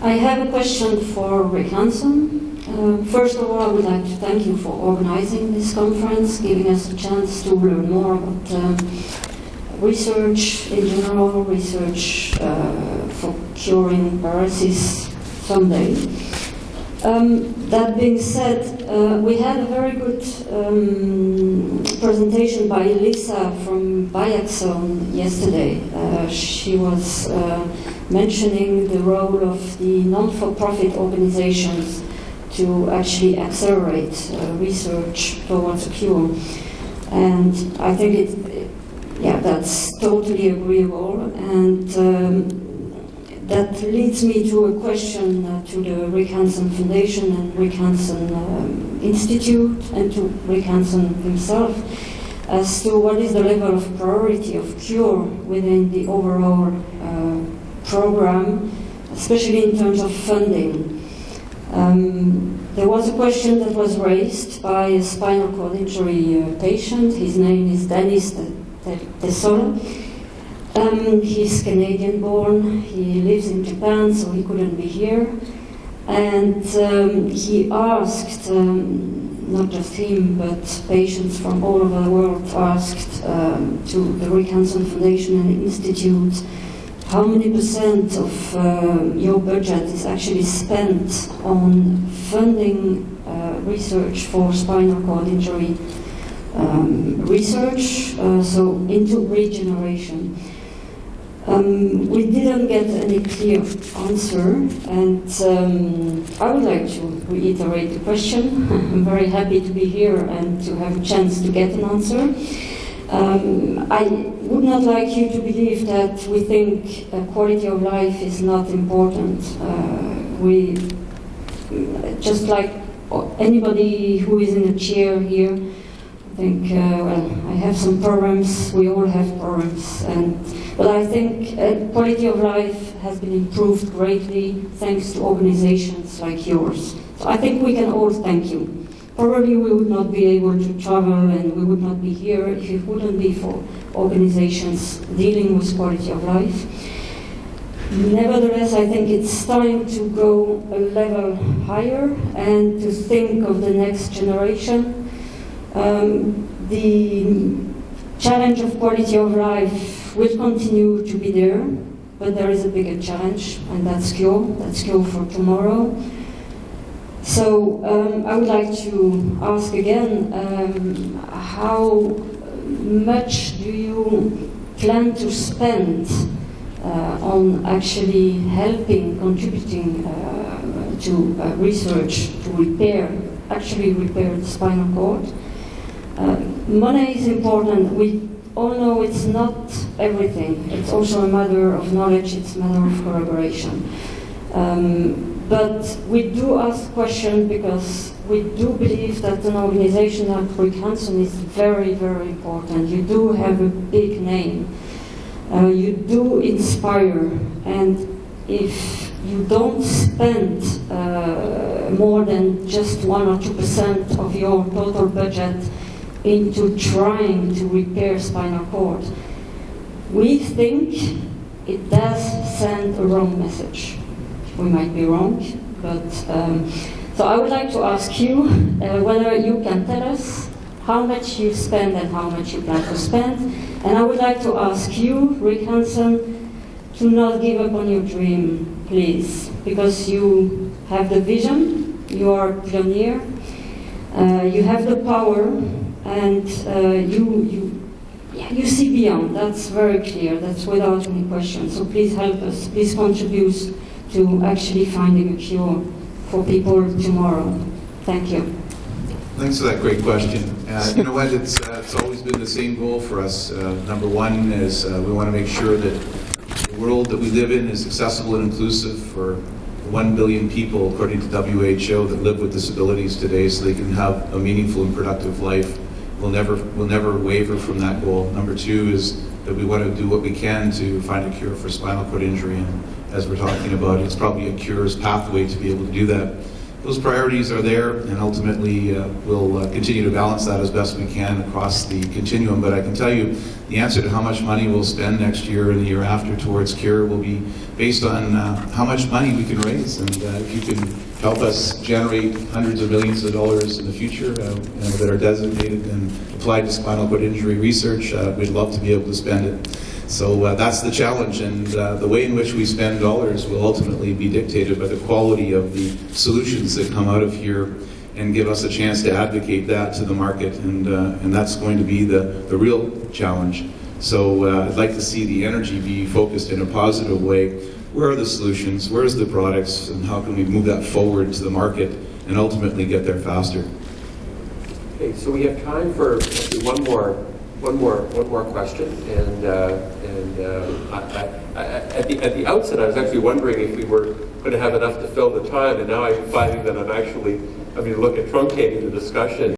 I have a question for Rick Hansen. First of all, I would like to thank you for organizing this conference, giving us a chance to learn more about research in general, research for curing paralysis someday. That being said, we had a very good presentation by Lisa from Biaxone yesterday. She was mentioning the role of the non-for-profit organizations to actually accelerate research towards a cure. And I think that's totally agreeable. And that leads me to a question to the Rick Hansen Foundation and Rick Hansen Institute and to Rick Hansen himself as to what is the level of priority of cure within the overall program, especially in terms of funding. There was a question that was raised by a spinal cord injury patient. His name is Dennis Tesoro. He's Canadian born, he lives in Japan, so he couldn't be here. And he asked, not just him, but patients from all over the world asked to the Rick Hansen Foundation and Institute, how many % of your budget is actually spent on funding research for spinal cord injury research, so into regeneration? We didn't get any clear answer, and I would like to reiterate the question. I'm very happy to be here and to have a chance to get an answer. I would not like you to believe that we think quality of life is not important. We, just like anybody who is in a chair here, I think, I have some problems, we all have problems, but I think quality of life has been improved greatly thanks to organizations like yours. So I think we can all thank you. Probably we would not be able to travel and we would not be here if it wouldn't be for organizations dealing with quality of life. Nevertheless, I think it's time to go a level higher and to think of the next generation. The challenge of quality of life will continue to be there, but there is a bigger challenge, and that's cure. That's cure for tomorrow. So I would like to ask again, how much do you plan to spend on actually helping, contributing to research to actually repair the spinal cord? Money is important. We all know it's not everything. It's also a matter of knowledge, it's a matter of collaboration. But we do ask questions because we do believe that an organization like Rick Hansen is very, very important. You do have a big name. You do inspire. And if you don't spend more than just 1 or 2% of your total budget into trying to repair spinal cord, we think it does send a wrong message. We might be wrong, but so I would like to ask you whether you can tell us how much you spend and how much you plan to spend. And I would like to ask you, Rick Hansen, to not give up on your dream, please, because you have the vision, you are a pioneer, you have the power, and you see beyond. That's very clear. That's without any question. So please help us. Please contribute to actually finding a cure for people tomorrow. Thank you. Thanks for that great question. You know what? It's always been the same goal for us. Number one is we want to make sure that the world that we live in is accessible and inclusive for 1 billion people, according to WHO, that live with disabilities today, so they can have a meaningful and productive life. We'll never waver from that goal. Number two is that we want to do what we can to find a cure for spinal cord injury, and as we're talking about, it's probably a cure's pathway to be able to do that. those priorities are there, and ultimately we'll continue to balance that as best we can across the continuum. But I can tell you the answer to how much money we'll spend next year and the year after towards CURE will be based on how much money we can raise. And if you can help us generate hundreds of millions of dollars in the future that are designated and applied to spinal cord injury research, we'd love to be able to spend it. So that's the challenge, and the way in which we spend dollars will ultimately be dictated by the quality of the solutions that come out of here and give us a chance to advocate that to the market, and that's going to be the real challenge. So I'd like to see the energy be focused in a positive way. Where are the solutions? Where's the products? And how can we move that forward to the market and ultimately get there faster? Okay, so we have time for one more question, and at the outset, I was actually wondering if we were going to have enough to fill the time, and now I'm finding that I'm actually having to look at truncating the discussion.